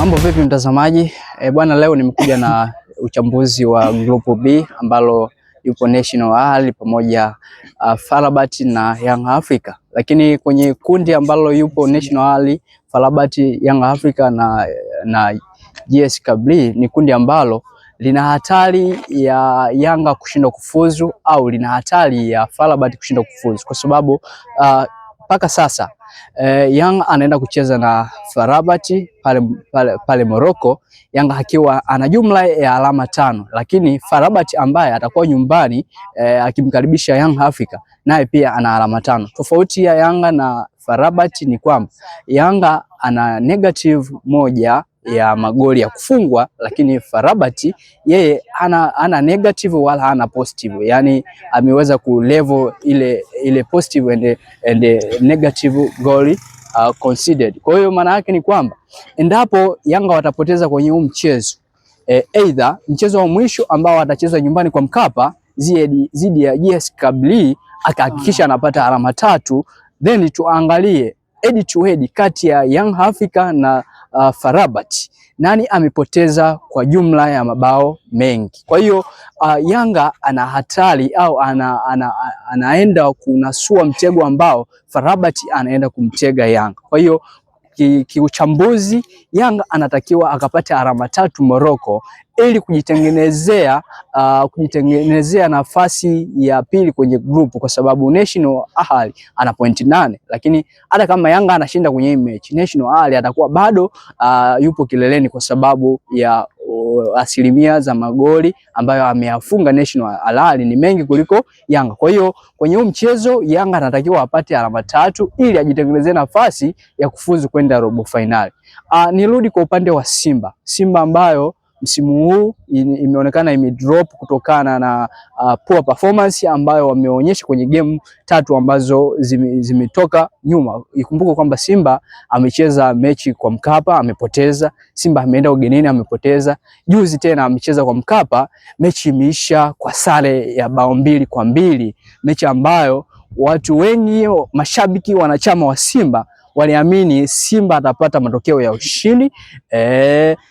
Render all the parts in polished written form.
Mambo vipi mtazamaji? Bwana, leo nimekuja na uchambuzi wa Group B ambalo yupo National Al pamoja FAR na Young Africa. Lakini kwenye kundi ambalo yupo National Al, FAR, Young Africa na JS Kabylie ni kundi ambalo lina hatari ya Yanga kushindwa kufuzu au lina hatari ya FAR kushindwa kufuzu kwa sababu mpaka sasa Yanga anaenda kucheza na FAR pale Morocco, Yanga akiwa ana jumla ya alama 5, lakini FAR ambaye atakuwa nyumbani akimkaribisha Young Africa naye pia ana alama 5. Tofauti ya Yanga na FAR ni kwamba Yanga ana negative moja ya magoli ya kufungwa, lakini FAR yeye ana negative wala hana positive, yani ameweza ku level ile positive and negative goal conceded. Kwa hiyo maana yake ni kwamba endapo Yanga watapoteza kwenye huu mchezo either mchezo wa mwisho ambao watacheza nyumbani kwa Mkapa zidi ya JS Kabylie akahakikisha anapata alama 3, then tuangalie head to head kati ya Young Africa na FAR nani amepoteza kwa jumla ya mabao mengi. Kwa hiyo Yanga ana hatari au anaenda kunasua mtego ambao FAR anaenda kumtega Yanga. Kwa hiyo kiuchambuzi Yanga anatakiwa akapata alama 3 Morocco ili kujitengenezea nafasi ya pili kwenye group, kwa sababu National Al ana pointi 8, lakini hata kama Yanga anashinda kwenye hii mechi, National Al atakuwa bado yupo kileleni kwa sababu ya asilimia za magoli ambayo ameyafunga National Al ni mengi kuliko Yanga. Kwa hiyo kwenye huu mchezo Yanga anatakiwa apate alama 3 ili ajitengenezee nafasi ya kufuzu kwenda robo finali. Nirudi kwa upande wa Simba ambayo msimu huu imeonekana imedrop kutokana na poor performance ambayo wameonyesha kwenye game 3 ambazo zimetoka nyuma. Ikumbuke kwamba Simba amecheza mechi kwa Mkapa amepoteza, Simba ameenda ugenini amepoteza, juzi tena amecheza kwa Mkapa, mechi imeisha kwa sare ya bao 2-2, mechi ambayo watu wengi mashabiki wanachama wa Simba waliamini Simba atapata matokeo ya ushindi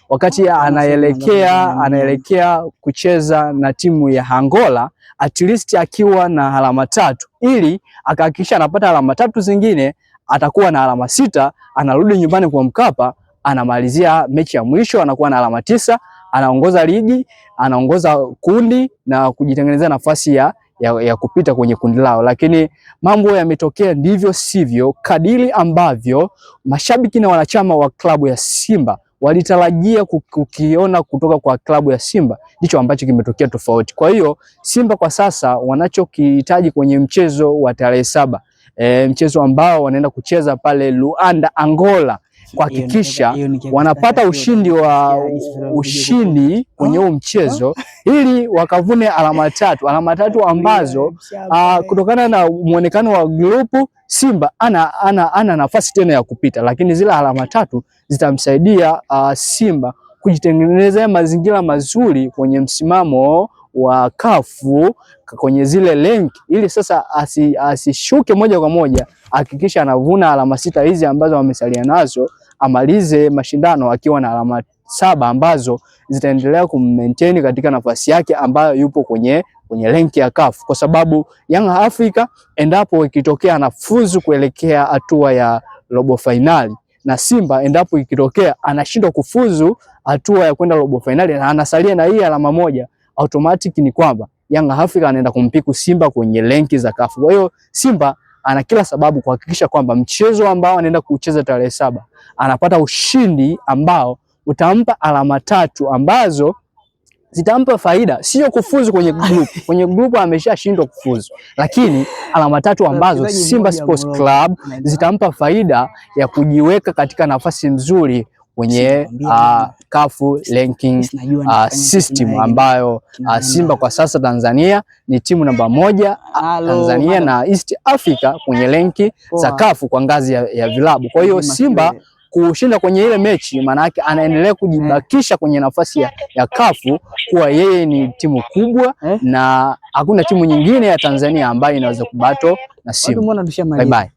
wakati anaelekea kucheza na timu ya Angola, at least akiwa na alama 3 ili akahakikisha anapata alama 3 zingine, atakuwa na alama 6, anarudi nyumbani kwa Mkapa, anamalizia mechi ya mwisho anakuwa na alama 9, anaongoza ligi, anaongoza kundi na kujitengenezea nafasi ya kupita kwenye kundi lao. Lakini mambo yametokea ndivyo sivyo, kadiri ambavyo mashabiki na wanachama wa klabu ya Simba walitarajia kukiona kutoka kwa klabu ya Simba, ndicho ambacho kimetokea tofauti. Kwa hiyo Simba kwa sasa wanachokihitaji kwenye mchezo wa tarehe 7, mchezo ambao wanaenda kucheza pale Luanda, Angola, kuhakikisha wanapata ushindi kwenye huu mchezo ili wakavune alama 3 ambazo kutokana na muonekano wa grupu Simba ana nafasi tena ya kupita, lakini zile alama 3 zitamsaidia Simba kujitengenezea mazingira mazuri kwenye msimamo wa kafu kwenye zile rank, ili sasa asishuke moja kwa moja, hakikisha anavuna alama 6 hizi ambazo wamesalia nazo, amalize mashindano akiwa na alama 7 ambazo zitaendelea kummaintain katika nafasi yake ambayo yupo kwenye rank ya kafu, kwa sababu Young Africa endapo ikitokea anafuzu kuelekea hatua ya robo finali, na Simba endapo ikitokea anashindwa kufuzu hatua ya kwenda robo finali na anasalia na hii alama 1, automatic ni kwamba Young Africa anaenda kumpiku Simba kwenye renki za kafu. Kwa hiyo Simba ana kila sababu kuhakikisha kwamba mchezo ambao anaenda kucheza tarehe 7 anapata ushindi ambao utampa alama 3 ambazo zitampa faida, sio kufuzu kwenye group. Kwenye group ameshashindwa kufuzu, lakini alama 3 ambazo Simba Sports Club zitampa faida ya kujiweka katika nafasi nzuri kwenye kafu ranking system ambayo Simba kwa sasa Tanzania ni timu namba 1 Tanzania na East Africa kwenye ranki za kafu kwa ngazi ya vilabu. Kwa hiyo Simba kushinda kwenye ile mechi maana yake anaendelea kujibakisha kwenye nafasi ya kafu kuwa yeye ni timu kubwa na hakuna timu nyingine ya Tanzania ambayo inaweza kubato na Simba. Bye bye.